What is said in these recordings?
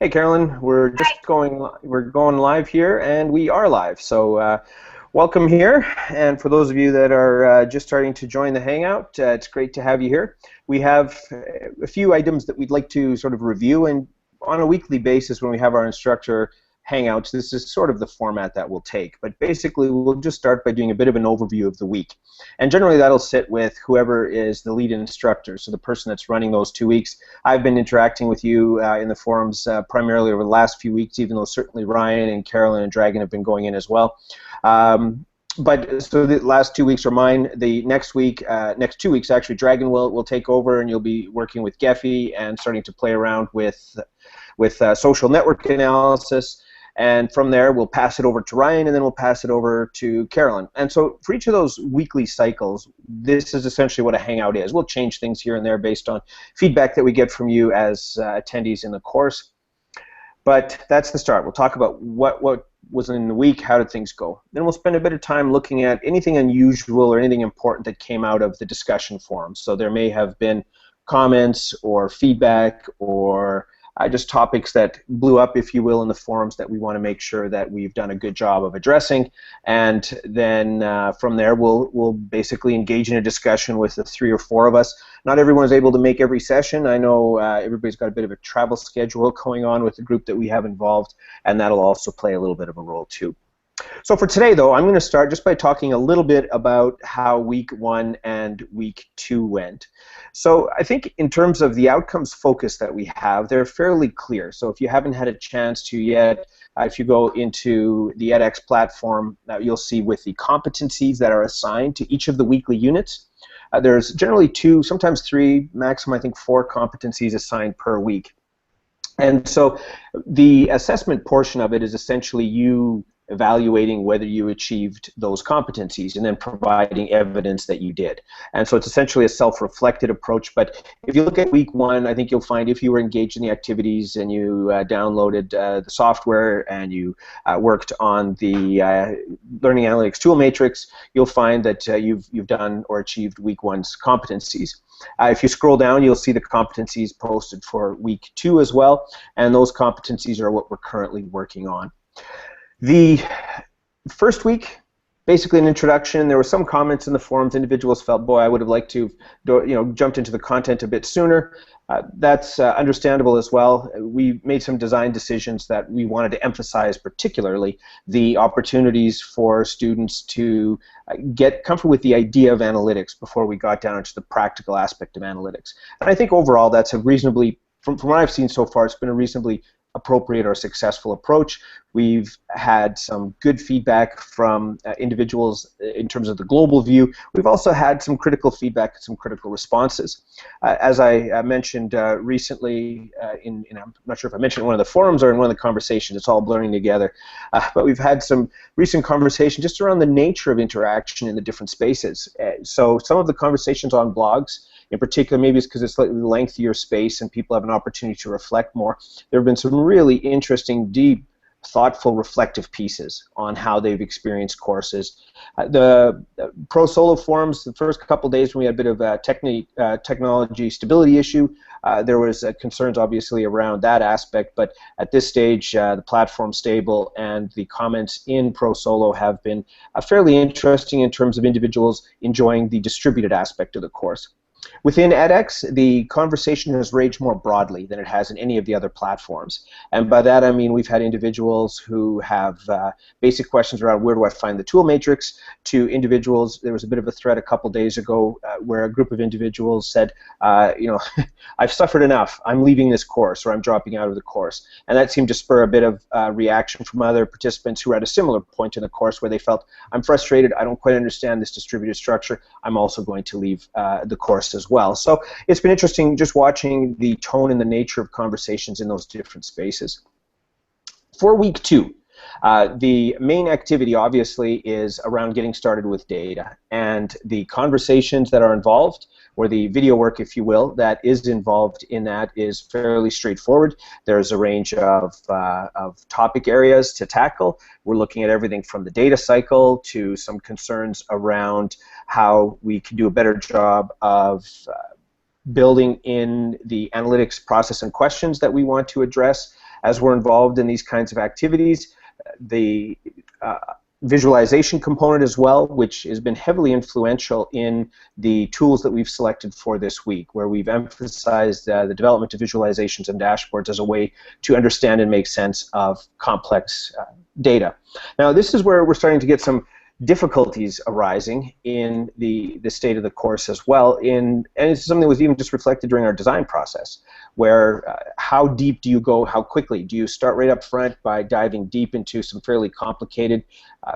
Hey Carolyn, Hi. we're going live here, and we are live. So welcome here, and for those of you that are just starting to join the Hangout, it's great to have you here. We have a few items that we'd like to sort of review, and on a weekly basis when we have our instructor Hangouts, this is sort of the format that we'll take. But basically, we'll just start by doing a bit of an overview of the week. And generally, that'll sit with whoever is the lead instructor, so the person that's running those 2 weeks. I've been interacting with you in the forums primarily over the last few weeks, even though certainly Ryan and Carolyn and Dragon have been going in as well. But so the last 2 weeks are mine. The next week, next 2 weeks actually, Dragon will take over, and you'll be working with Gephi and starting to play around with social network analysis. And from there, we'll pass it over to Ryan, and then we'll pass it over to Carolyn. And so for each of those weekly cycles, this is essentially what a Hangout is. We'll change things here and there based on feedback that we get from you as attendees in the course. But that's the start. We'll talk about what was in the week, how did things go. Then we'll spend a bit of time looking at anything unusual or anything important that came out of the discussion forums. So there may have been comments or feedback or just topics that blew up, if you will, in the forums that we want to make sure that we've done a good job of addressing. And then from there, we'll basically engage in a discussion with the 3 or 4 of us. Not everyone is able to make every session. I know everybody's got a bit of a travel schedule going on with the group that we have involved, and that'll also play a little bit of a role too. So for today, though, I'm going to start just by talking a little bit about how week 1 and week 2 went. So I think in terms of the outcomes focus that we have, they're fairly clear. So if you haven't had a chance to yet, if you go into the edX platform, you'll see with the competencies that are assigned to each of the weekly units. There's generally 2, sometimes 3, maximum I think 4 competencies assigned per week. And so the assessment portion of it is essentially you evaluating whether you achieved those competencies and then providing evidence that you did. And so it's essentially a self-reflected approach. But if you look at week 1, I think you'll find if you were engaged in the activities and you downloaded the software and you worked on the Learning Analytics tool matrix, you'll find that you've done or achieved week 1's competencies. If you scroll down, you'll see the competencies posted for week 2 as well, and those competencies are what we're currently working on. The first week, basically an introduction. There were some comments in the forums. Individuals felt, boy, I would have liked to have jumped into the content a bit sooner. That's understandable as well. We made some design decisions that we wanted to emphasize, particularly the opportunities for students to get comfortable with the idea of analytics before we got down into the practical aspect of analytics. And I think overall that's a reasonably, from what I've seen so far, it's been a reasonably appropriate or successful approach. We've had some good feedback from individuals in terms of the global view. We've also had some critical feedback and some critical responses. As I mentioned recently, I'm not sure if I mentioned in one of the forums or in one of the conversations, it's all blurring together, but we've had some recent conversation just around the nature of interaction in the different spaces. So some of the conversations on blogs, in particular, maybe it's because it's slightly lengthier space and people have an opportunity to reflect more. There have been some really interesting, deep, thoughtful, reflective pieces on how they've experienced courses. The Pro Solo forums, the first couple days when we had a bit of a technology stability issue, there was concerns obviously around that aspect, but at this stage the platform's stable and the comments in Pro Solo have been fairly interesting in terms of individuals enjoying the distributed aspect of the course. Within edX, the conversation has raged more broadly than it has in any of the other platforms. And by that I mean we've had individuals who have basic questions around where do I find the tool matrix, to individuals, there was a bit of a thread a couple days ago where a group of individuals said, I've suffered enough, I'm leaving this course or I'm dropping out of the course. And that seemed to spur a bit of reaction from other participants who were at a similar point in the course where they felt, I'm frustrated, I don't quite understand this distributed structure, I'm also going to leave the course as well. So it's been interesting just watching the tone and the nature of conversations in those different spaces. For week 2, the main activity obviously is around getting started with data, and the conversations that are involved, or the video work, if you will, that is involved in that is fairly straightforward. There's a range of topic areas to tackle. We're looking at everything from the data cycle to some concerns around how we can do a better job of building in the analytics process and questions that we want to address, as we're involved in these kinds of activities. The visualization component as well, which has been heavily influential in the tools that we've selected for this week, where we've emphasized the development of visualizations and dashboards as a way to understand and make sense of complex data. Now, this is where we're starting to get some difficulties arising in the state of the course as well, and it's something that was even just reflected during our design process, where how deep do you go, how quickly? Do you start right up front by diving deep into some fairly complicated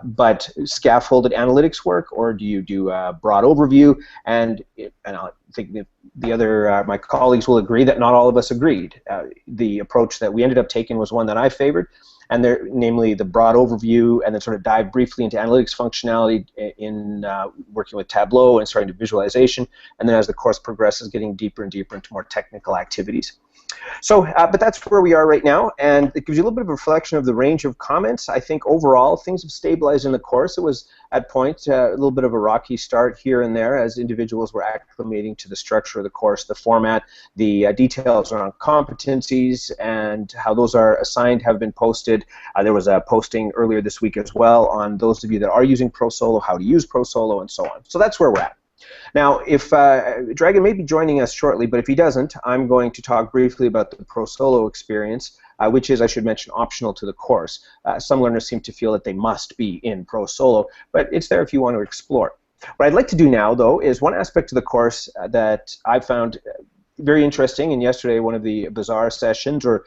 but scaffolded analytics work, or do you do a broad overview? And I think that the other, my colleagues will agree that not all of us agreed. The approach that we ended up taking was one that I favored, and namely the broad overview, and then sort of dive briefly into analytics functionality in working with Tableau and starting to visualization, and then as the course progresses, getting deeper and deeper into more technical activities. So, but that's where we are right now, and it gives you a little bit of a reflection of the range of comments. I think overall things have stabilized in the course. It was at points a little bit of a rocky start here and there as individuals were acclimating to the structure of the course, the format, the details around competencies and how those are assigned have been posted. There was a posting earlier this week as well on those of you that are using ProSolo, how to use ProSolo, and so on. So that's where we're at. Now, if Dragon may be joining us shortly, but if he doesn't, I'm going to talk briefly about the ProSolo experience, which is, I should mention, optional to the course. Some learners seem to feel that they must be in ProSolo, but it's there if you want to explore. What I'd like to do now, though, is one aspect of the course that I found very interesting, and yesterday one of the Bazaar sessions, or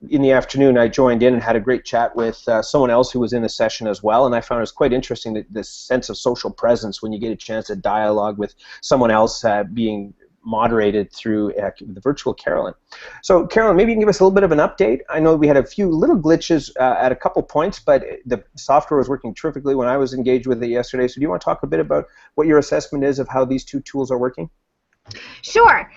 in the afternoon, I joined in and had a great chat with someone else who was in the session as well, and I found it was quite interesting, that this sense of social presence when you get a chance to dialogue with someone else being moderated through the virtual Carolyn. So Carolyn, maybe you can give us a little bit of an update. I know we had a few little glitches at a couple points, but the software was working terrifically when I was engaged with it yesterday. So do you want to talk a bit about what your assessment is of how these two tools are working? Sure.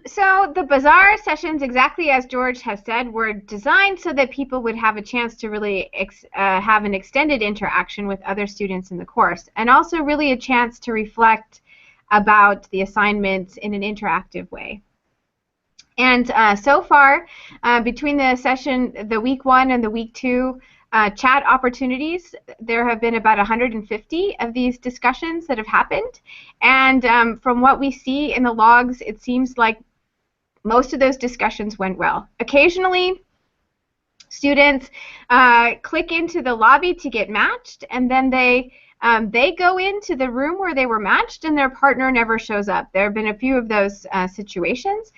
So the Bazaar sessions, exactly as George has said, were designed so that people would have a chance to really have an extended interaction with other students in the course, and also really a chance to reflect about the assignments in an interactive way. And so far, between the session, the week 1 and the week 2 chat opportunities, there have been about 150 of these discussions that have happened, and from what we see in the logs, it seems like most of those discussions went well. Occasionally, students click into the lobby to get matched, and then they go into the room where they were matched and their partner never shows up. There have been a few of those situations.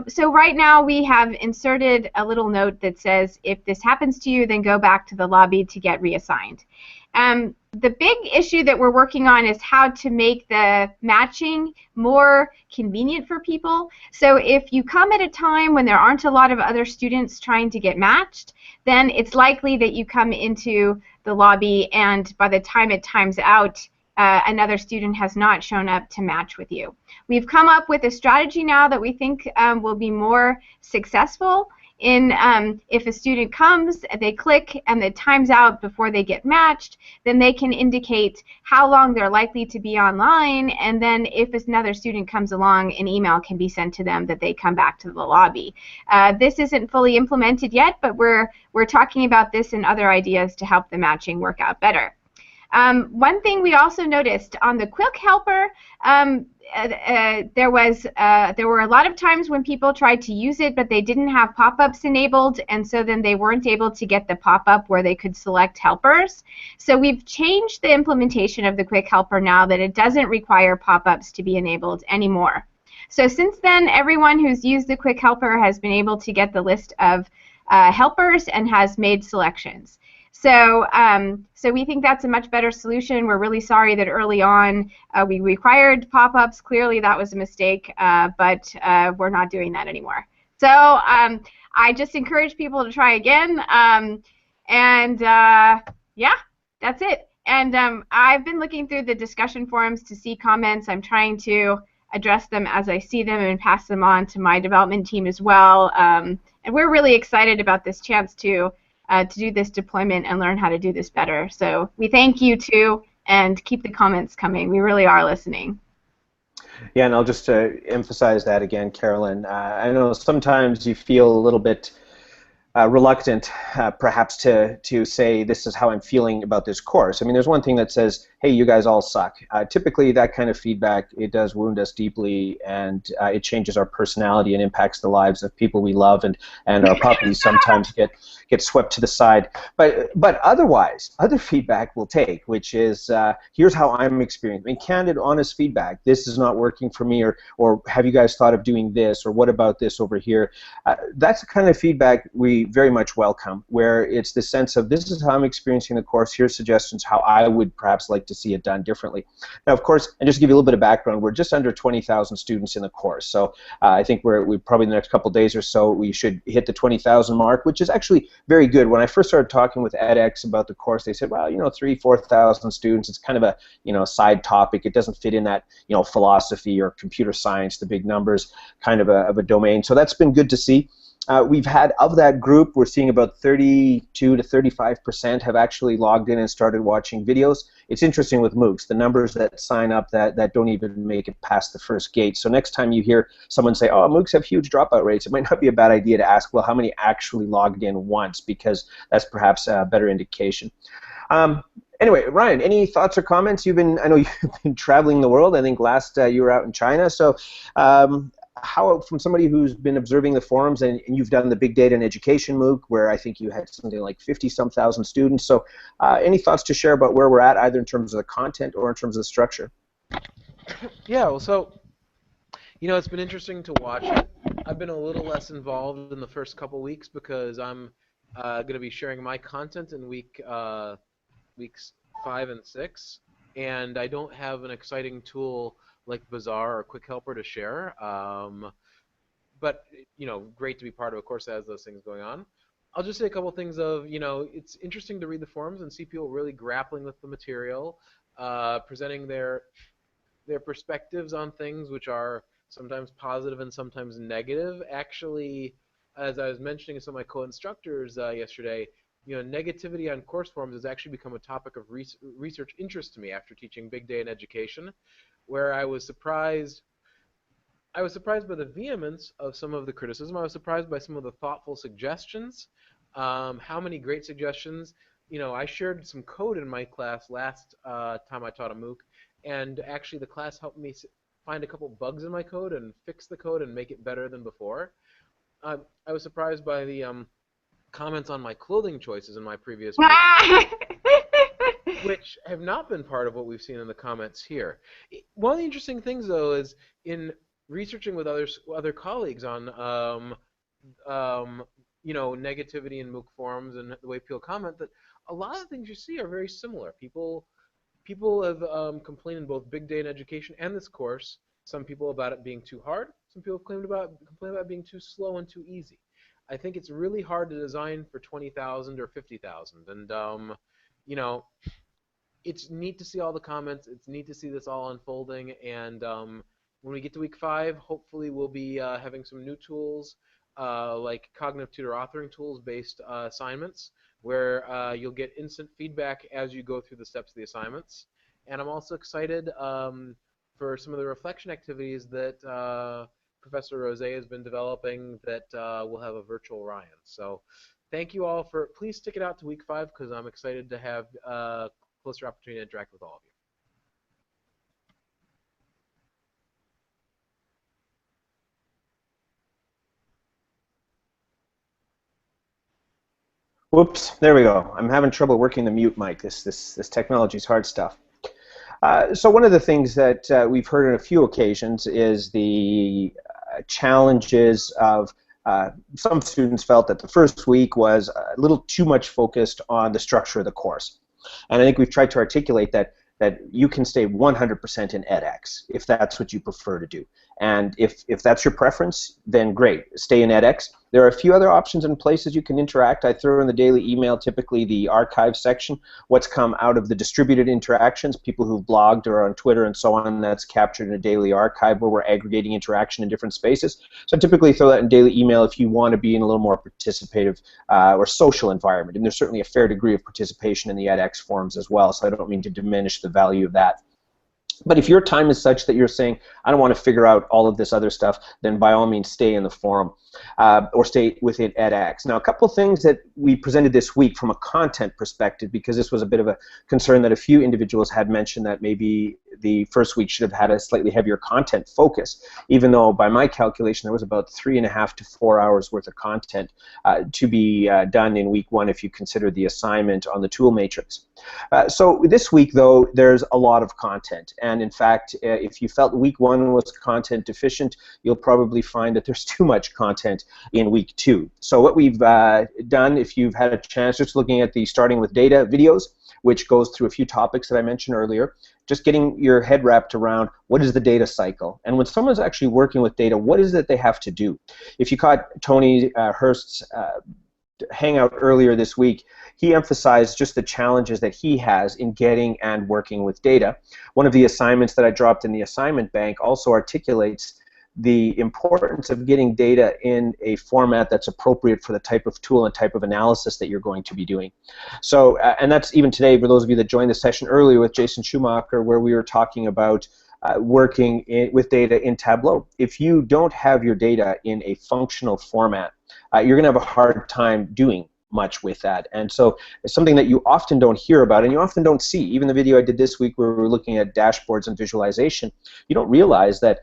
So right now we have inserted a little note that says, if this happens to you, then go back to the lobby to get reassigned. The big issue that we're working on is how to make the matching more convenient for people. So if you come at a time when there aren't a lot of other students trying to get matched, then it's likely that you come into the lobby and by the time it times out, another student has not shown up to match with you. We've come up with a strategy now that we think will be more successful in if a student comes, they click, and it times out before they get matched, then they can indicate how long they're likely to be online, and then if another student comes along, an email can be sent to them that they come back to the lobby. This isn't fully implemented yet, but we're talking about this and other ideas to help the matching work out better. One thing we also noticed on the Quick Helper, there were a lot of times when people tried to use it, but they didn't have pop-ups enabled, and so then they weren't able to get the pop-up where they could select helpers. So we've changed the implementation of the Quick Helper now that it doesn't require pop-ups to be enabled anymore. So since then, everyone who's used the Quick Helper has been able to get the list of helpers and has made selections. So, so we think that's a much better solution. We're really sorry that early on we required pop-ups. Clearly that was a mistake, but we're not doing that anymore. So I just encourage people to try again. Yeah, that's it. And I've been looking through the discussion forums to see comments. I'm trying to address them as I see them and pass them on to my development team as well. And we're really excited about this chance to do this deployment and learn how to do this better. So we thank you too, and keep the comments coming. We really are listening. Yeah, and I'll just emphasize that again, Carolyn. I know sometimes you feel a little bit reluctant, perhaps, to say this is how I'm feeling about this course. I mean, there's one thing that says, hey, you guys all suck. Typically, that kind of feedback, it does wound us deeply, and it changes our personality and impacts the lives of people we love, and our properties sometimes get swept to the side. But otherwise, other feedback we'll take, which is, here's how I'm experiencing. I mean, candid, honest feedback. This is not working for me, or have you guys thought of doing this, or what about this over here? That's the kind of feedback we very much welcome, where it's the sense of, this is how I'm experiencing the course, here's suggestions how I would perhaps like to see it done differently. Now, of course, and just to give you a little bit of background, we're just under 20,000 students in the course, so I think we probably in the next couple of days or so, we should hit the 20,000 mark, which is actually very good. When I first started talking with edX about the course, they said, well, 3,000-4,000 students, it's kind of a side topic, it doesn't fit in that philosophy or computer science, the big numbers kind of a domain, so that's been good to see. We've had, of that group, we're seeing about 32 to 35% have actually logged in and started watching videos. It's interesting with MOOCs, the numbers that sign up that don't even make it past the first gate. So next time you hear someone say, oh, MOOCs have huge dropout rates, it might not be a bad idea to ask, well, how many actually logged in once, because that's perhaps a better indication. Anyway, Ryan, any thoughts or comments? I know you've been traveling the world. I think last you were out in China. So how, from somebody who's been observing the forums, and you've done the Big Data and Education MOOC, where I think you had something like 50-some thousand students. So any thoughts to share about where we're at, either in terms of the content or in terms of the structure? Yeah, well, so, it's been interesting to watch it. I've been a little less involved in the first couple weeks because I'm going to be sharing my content in weeks 5 and 6, and I don't have an exciting tool like Bazaar or Quick Helper to share, but great to be part of a course that has those things going on. I'll just say a couple things of, it's interesting to read the forums and see people really grappling with the material, presenting their perspectives on things which are sometimes positive and sometimes negative. Actually, as I was mentioning to some of my co-instructors yesterday, negativity on course forums has actually become a topic of research interest to me after teaching Big Data and Education, where I was surprised by the vehemence of some of the criticism. I was surprised by some of the thoughtful suggestions. How many great suggestions. I shared some code in my class last time I taught a MOOC, and actually the class helped me find a couple bugs in my code and fix the code and make it better than before. I was surprised by the comments on my clothing choices in my previous MOOC, which have not been part of what we've seen in the comments here. One of the interesting things, though, is in researching with other colleagues on negativity in MOOC forums and the way people comment, that a lot of the things you see are very similar. People have complained in both Big Data and Education and this course. Some people about it being too hard. Some people complain about it being too slow and too easy. I think it's really hard to design for 20,000 or 50,000, and it's neat to see all the comments. It's neat to see this all unfolding, and when we get to week 5, hopefully we'll be having some new tools like cognitive tutor authoring tools-based assignments, where you'll get instant feedback as you go through the steps of the assignments. And I'm also excited for some of the reflection activities that Professor Rose has been developing that will have a virtual Ryan. So thank you all for, please stick it out to week 5, because I'm excited to have closer opportunity to interact with all of you. Whoops, there we go. I'm having trouble working the mute mic. This technology is hard stuff. So one of the things that we've heard on a few occasions is the challenges of some students felt that the first week was a little too much focused on the structure of the course. And I think we've tried to articulate that you can stay 100% in edX if that's what you prefer to do. And if that's your preference, then great, stay in edX. There are a few other options and places you can interact. I throw in the daily email, typically the archive section, what's come out of the distributed interactions, people who've blogged or on Twitter and so on, that's captured in a daily archive where we're aggregating interaction in different spaces. So I typically throw that in daily email if you want to be in a little more participative or social environment. And there's certainly a fair degree of participation in the edX forums as well, so I don't mean to diminish the value of that. But if your time is such that you're saying, I don't want to figure out all of this other stuff, then by all means stay in the forum or stay within edX. Now, a couple of things that we presented this week from a content perspective, because this was a bit of a concern that a few individuals had mentioned that maybe the first week should have had a slightly heavier content focus, even though by my calculation there was about 3.5 to 4 hours worth of content to be done in week 1 if you consider the assignment on the tool matrix. So this week, though, there's a lot of content, and in fact, if you felt week 1 was content deficient, you'll probably find that there's too much content in week 2. So what we've done, if you've had a chance, just looking at the starting with data videos, which goes through a few topics that I mentioned earlier, just getting your head wrapped around what is the data cycle, and when someone's actually working with data, what is it they have to do? If you caught Tony Hurst's Hangout earlier this week, he emphasized just the challenges that he has in getting and working with data. One of the assignments that I dropped in the assignment bank also articulates the importance of getting data in a format that's appropriate for the type of tool and type of analysis that you're going to be doing. So, and that's even today, for those of you that joined the session earlier with Jason Schumacher, where we were talking about working with data in Tableau. If you don't have your data in a functional format, you're going to have a hard time doing much with that. And so it's something that you often don't hear about and you often don't see. Even the video I did this week where we were looking at dashboards and visualization, you don't realize that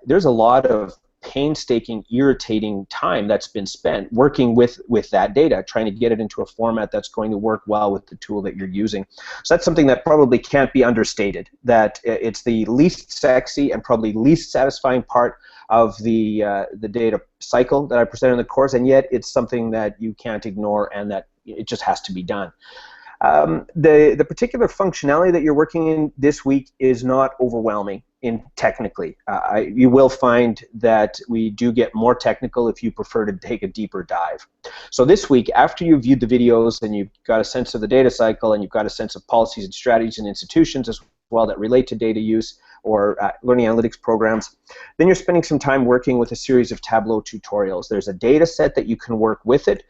there's a lot of painstaking, irritating time that's been spent working with that data, trying to get it into a format that's going to work well with the tool that you're using. So that's something that probably can't be understated, that it's the least sexy and probably least satisfying part of the data cycle that I present in the course, and yet it's something that you can't ignore and that it just has to be done. The particular functionality that you're working in this week is not overwhelming technically. You will find that we do get more technical if you prefer to take a deeper dive. So this week, after you've viewed the videos and you've got a sense of the data cycle and you've got a sense of policies and strategies and institutions as well that relate to data use or learning analytics programs, then you're spending some time working with a series of Tableau tutorials. There's a data set that you can work with it,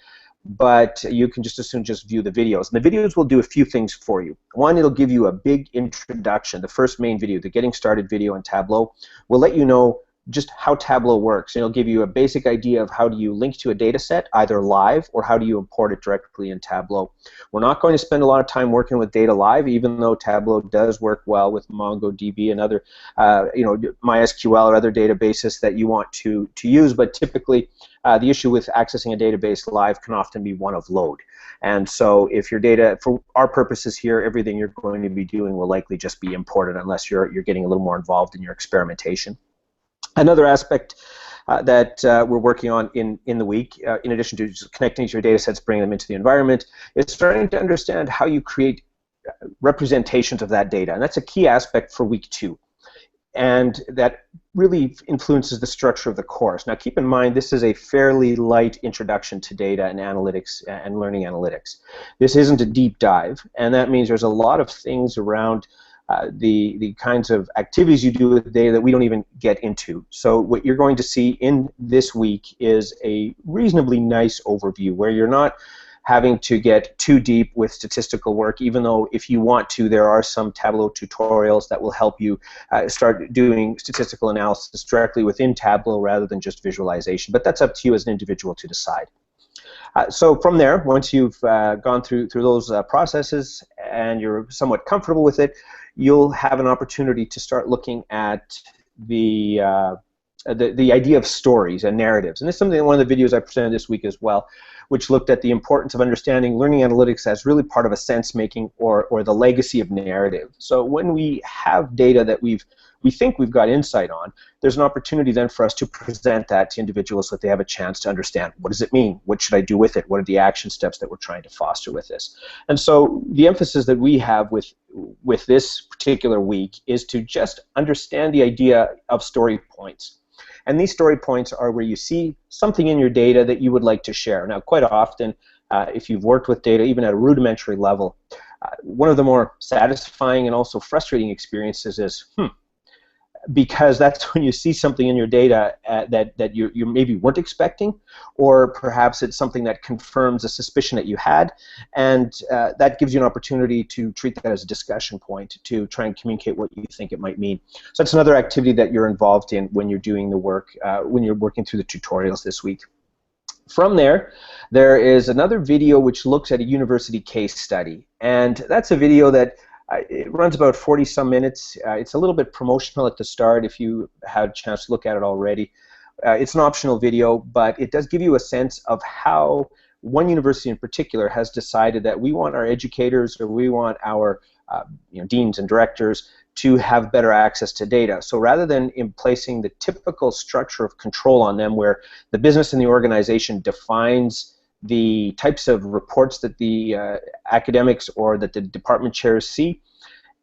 but you can just as soon just view the videos. And the videos will do a few things for you. One, it'll give you a big introduction. The first main video, the Getting Started video in Tableau, will let you know just how Tableau works. And it'll give you a basic idea of how do you link to a data set, either live or how do you import it directly in Tableau. We're not going to spend a lot of time working with data live, even though Tableau does work well with MongoDB and other, MySQL or other databases that you want to use, but typically the issue with accessing a database live can often be one of load. And so if your data, for our purposes here, everything you're going to be doing will likely just be imported unless you're getting a little more involved in your experimentation. Another aspect that we're working on in the week, in addition to just connecting to your data sets, bringing them into the environment, is starting to understand how you create representations of that data. And that's a key aspect for week 2. And that really influences the structure of the course. Now keep in mind, this is a fairly light introduction to data and analytics and learning analytics. This isn't a deep dive, and that means there's a lot of things around the kinds of activities you do with data that we don't even get into. So what you're going to see in this week is a reasonably nice overview where you're not having to get too deep with statistical work, even though if you want to, there are some Tableau tutorials that will help you start doing statistical analysis directly within Tableau rather than just visualization. But that's up to you as an individual to decide. So from there, once you've gone through those processes and you're somewhat comfortable with it, you'll have an opportunity to start looking at the idea of stories and narratives. And this is something in one of the videos I presented this week as well, which looked at the importance of understanding learning analytics as really part of a sense-making or the legacy of narrative. So when we have data that we think we've got insight on, there's an opportunity then for us to present that to individuals so that they have a chance to understand what does it mean, what should I do with it, what are the action steps that we're trying to foster with this. And so the emphasis that we have with this particular week is to just understand the idea of story points. And these story points are where you see something in your data that you would like to share. Now, quite often, if you've worked with data, even at a rudimentary level, one of the more satisfying and also frustrating experiences is, because that's when you see something in your data that you maybe weren't expecting, or perhaps it's something that confirms a suspicion that you had, and that gives you an opportunity to treat that as a discussion point to try and communicate what you think it might mean. So that's another activity that you're involved in when you're doing the work, when you're working through the tutorials this week. From there is another video which looks at a university case study, and that's a video that it runs about 40 some minutes. It's a little bit promotional at the start if you had a chance to look at it already. It's an optional video, but it does give you a sense of how one university in particular has decided that we want our educators, or we want our deans and directors to have better access to data. So rather than in placing the typical structure of control on them, where the business and the organization defines the types of reports that the academics or that the department chairs see,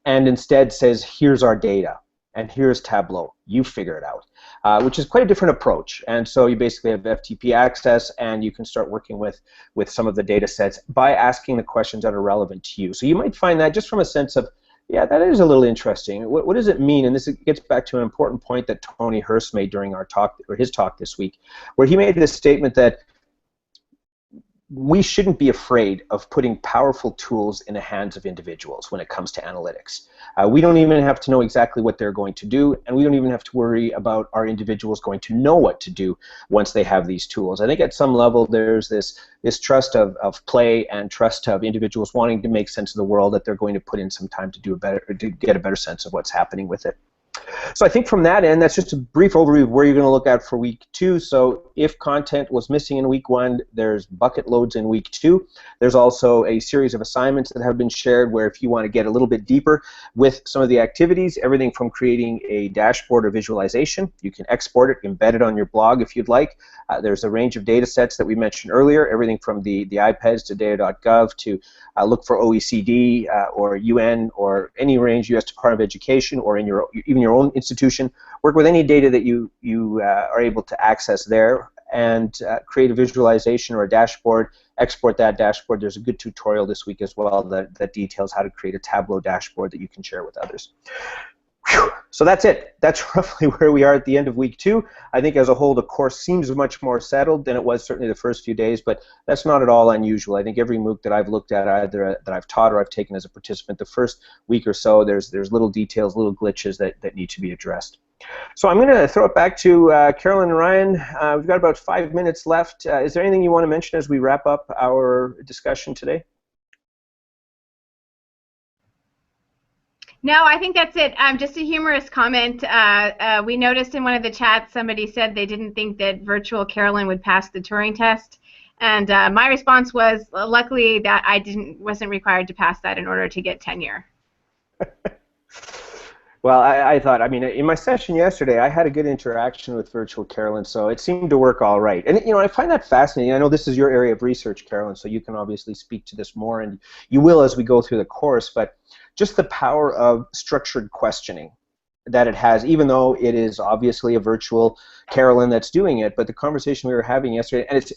and instead says, here's our data, and here's Tableau, you figure it out, which is quite a different approach. And so you basically have FTP access, and you can start working with some of the data sets by asking the questions that are relevant to you. So you might find that just from a sense of, yeah, that is a little interesting. What does it mean? And this gets back to an important point that Tony Hurst made during our talk, or his talk this week, where he made this statement that we shouldn't be afraid of putting powerful tools in the hands of individuals when it comes to analytics. We don't even have to know exactly what they're going to do, and we don't even have to worry about our individuals going to know what to do once they have these tools. I think at some level there's this trust of play and trust of individuals wanting to make sense of the world, that they're going to put in some time to get a better sense of what's happening with it. So I think from that end, that's just a brief overview of where you're going to look at for week 2. So if content was missing in week 1, there's bucket loads in week 2. There's also a series of assignments that have been shared where if you want to get a little bit deeper with some of the activities, everything from creating a dashboard or visualization, you can export it, embed it on your blog if you'd like. There's a range of data sets that we mentioned earlier, everything from the iPads to data.gov to look for OECD or UN or any range, U.S. Department of Education, or in even your own institution. Work with any data that you are able to access there, and create a visualization or a dashboard, export that dashboard. There's a good tutorial this week as well that details how to create a Tableau dashboard that you can share with others. Whew. So that's it. That's roughly where we are at the end of week 2. I think as a whole the course seems much more settled than it was certainly the first few days, but that's not at all unusual. I think every MOOC that I've looked at, either that I've taught or I've taken as a participant, the first week or so there's little details, little glitches that need to be addressed. So I'm going to throw it back to Carolyn and Ryan. We've got about 5 minutes left. Is there anything you want to mention as we wrap up our discussion today? No, I think that's it. Just a humorous comment. We noticed in one of the chats somebody said they didn't think that virtual Carolyn would pass the Turing test, and my response was, luckily that I wasn't required to pass that in order to get tenure. Well, I thought, I mean, in my session yesterday, I had a good interaction with virtual Carolyn, so it seemed to work all right. And I find that fascinating. I know this is your area of research, Carolyn, so you can obviously speak to this more, and you will as we go through the course. But just the power of structured questioning that it has, even though it is obviously a virtual Carolyn that's doing it, but the conversation we were having yesterday, and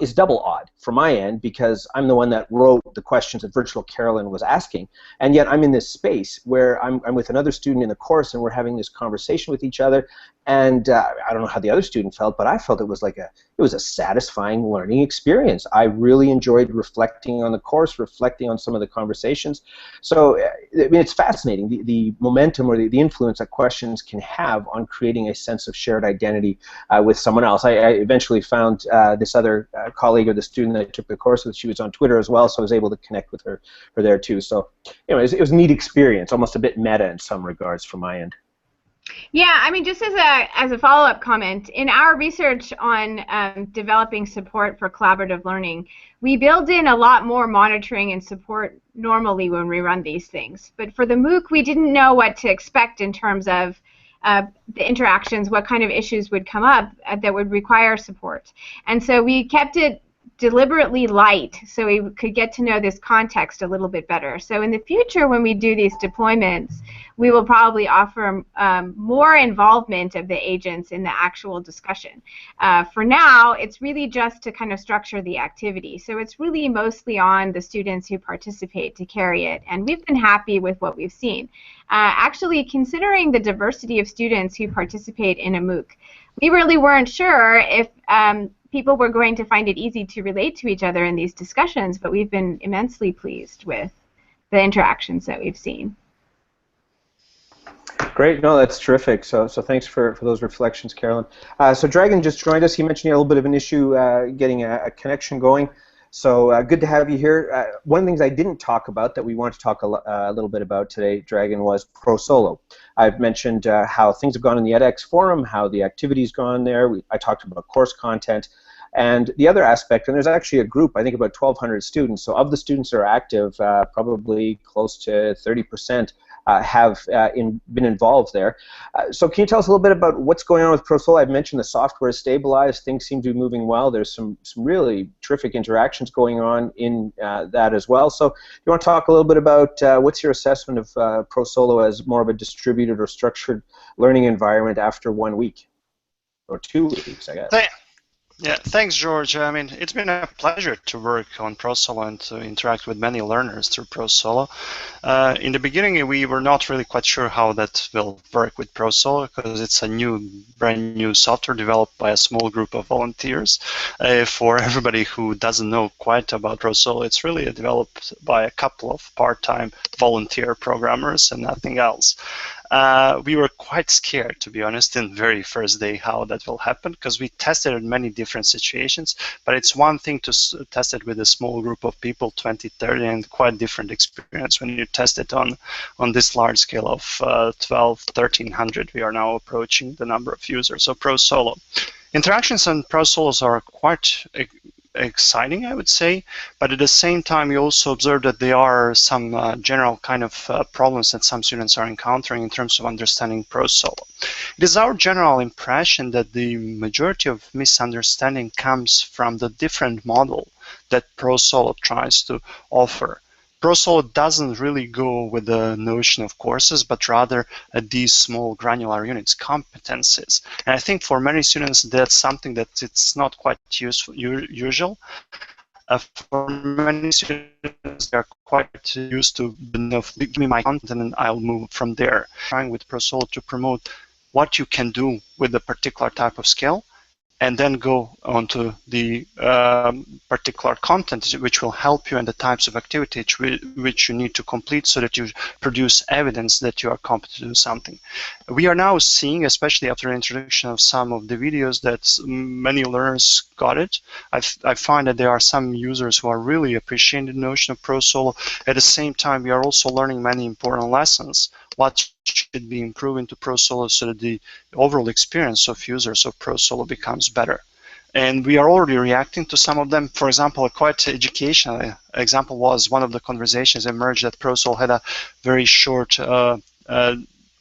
it's double odd from my end because I'm the one that wrote the questions that virtual Carolyn was asking, and yet I'm in this space where I'm with another student in the course, and we're having this conversation with each other, and I don't know how the other student felt, but I felt it was a satisfying learning experience. I really enjoyed reflecting on the course, reflecting on some of the conversations. So I mean, it's fascinating, the momentum or the influence that questions can have on creating a sense of shared identity with someone else. I eventually found this other colleague or the student that I took the course with. She was on Twitter as well, so I was able to connect with her there too. So it was a neat experience, almost a bit meta in some regards from my end. Yeah, I mean, just as a follow-up comment, in our research on developing support for collaborative learning, we build in a lot more monitoring and support normally when we run these things. But for the MOOC, we didn't know what to expect in terms of the interactions, what kind of issues would come up that would require support. And so we kept it deliberately light so we could get to know this context a little bit better. So in the future, when we do these deployments, we will probably offer more involvement of the agents in the actual discussion. For now, it's really just to kind of structure the activity. So it's really mostly on the students who participate to carry it, and we've been happy with what we've seen. Actually, considering the diversity of students who participate in a MOOC, we really weren't sure if people were going to find it easy to relate to each other in these discussions, but we've been immensely pleased with the interactions that we've seen. Great, no, that's terrific. So thanks for those reflections, Carolyn. So Dragon just joined us. He mentioned he had a little bit of an issue getting a connection going. So good to have you here. One of the things I didn't talk about that we want to talk a little bit about today, Dragon, was ProSolo. I've mentioned how things have gone in the edX forum, how the activity's gone there. I talked about course content. And the other aspect, and there's actually a group, I think about 1,200 students. So of the students that are active, probably close to 30% have been involved there. So can you tell us a little bit about what's going on with ProSolo? I've mentioned the software is stabilized. Things seem to be moving well. There's some really terrific interactions going on in that as well. So you want to talk a little bit about what's your assessment of ProSolo as more of a distributed or structured learning environment after 1 week? Or 2 weeks, I guess. Yeah, thanks, George. I mean, it's been a pleasure to work on ProSolo and to interact with many learners through ProSolo. In the beginning, we were not really quite sure how that will work with ProSolo because it's a brand new software developed by a small group of volunteers. For everybody who doesn't know quite about ProSolo, it's really developed by a couple of part-time volunteer programmers and nothing else. We were quite scared, to be honest, in the very first day how that will happen because we tested in many different situations, but it's one thing to test it with a small group of people, 20, 30, and quite different experience when you test it on this large scale of 12, 1,300. We are now approaching the number of users of ProSolo. Interactions on ProSolos are quite exciting, I would say, but at the same time we also observe that there are some general kind of problems that some students are encountering in terms of understanding ProSolo. It is our general impression that the majority of misunderstanding comes from the different model that ProSolo tries to offer. ProSolo doesn't really go with the notion of courses, but rather at these small granular units, competencies. And I think for many students, that's something that it's not quite usual. For many students, they are quite used to, give me my content and I'll move from there. Trying with ProSolo to promote what you can do with a particular type of skill, and then go on to the particular content which will help you in the types of activity which you need to complete so that you produce evidence that you are competent to do something. We are now seeing, especially after the introduction of some of the videos, that many learners got it. I find that there are some users who are really appreciating the notion of ProSolo. At the same time, we are also learning many important lessons. What should be improved into ProSolo so that the overall experience of users of ProSolo becomes better. And we are already reacting to some of them. For example, a quite educational example was one of the conversations emerged that ProSolo had a very short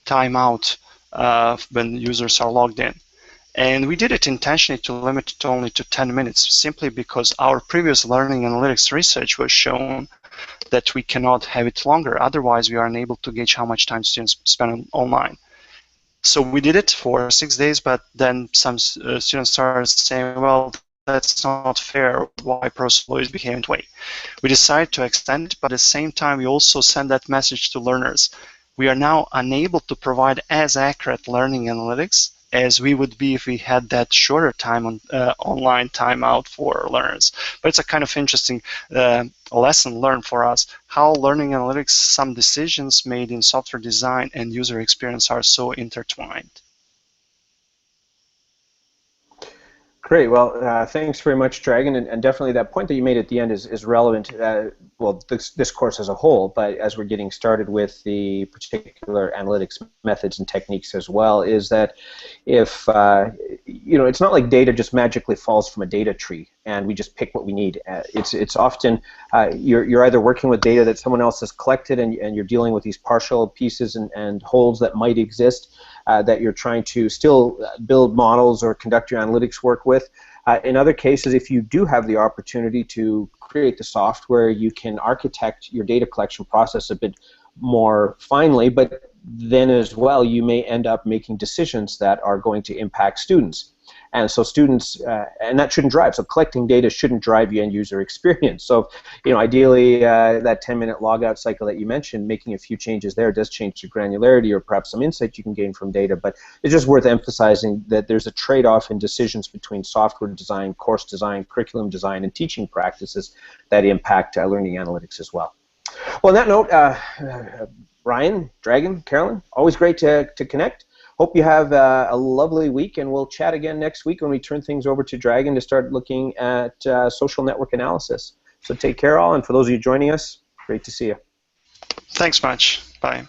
timeout when users are logged in. And we did it intentionally to limit it only to 10 minutes, simply because our previous learning analytics research was shown that we cannot have it longer. Otherwise, we are unable to gauge how much time students spend online. So we did it for 6 days, but then some students started saying, well, that's not fair. Why ProSolo is behaving that way? We decided to extend it, but at the same time, we also send that message to learners. We are now unable to provide as accurate learning analytics as we would be if we had that shorter time on online timeout for learners. But it's a kind of interesting lesson learned for us, how learning analytics, some decisions made in software design and user experience are so intertwined. Great. Well, thanks very much, Dragon, and definitely that point that you made at the end is relevant. Well, this course as a whole, but as we're getting started with the particular analytics methods and techniques as well, is that if it's not like data just magically falls from a data tree and we just pick what we need. It's often you're either working with data that someone else has collected and you're dealing with these partial pieces and holes that might exist that you're trying to still build models or conduct your analytics work with. In other cases, if you do have the opportunity to create the software, you can architect your data collection process a bit more finely, but then as well you may end up making decisions that are going to impact students. And so students, and that shouldn't drive, so collecting data shouldn't drive the end user experience. So, ideally that 10-minute logout cycle that you mentioned, making a few changes there does change the granularity or perhaps some insight you can gain from data, but it's just worth emphasizing that there's a trade-off in decisions between software design, course design, curriculum design, and teaching practices that impact learning analytics as well. Well, on that note, Ryan, Dragon, Carolyn, always great to connect. Hope you have a lovely week, and we'll chat again next week when we turn things over to Dragon to start looking at social network analysis. So take care all, and for those of you joining us, great to see you. Thanks much. Bye.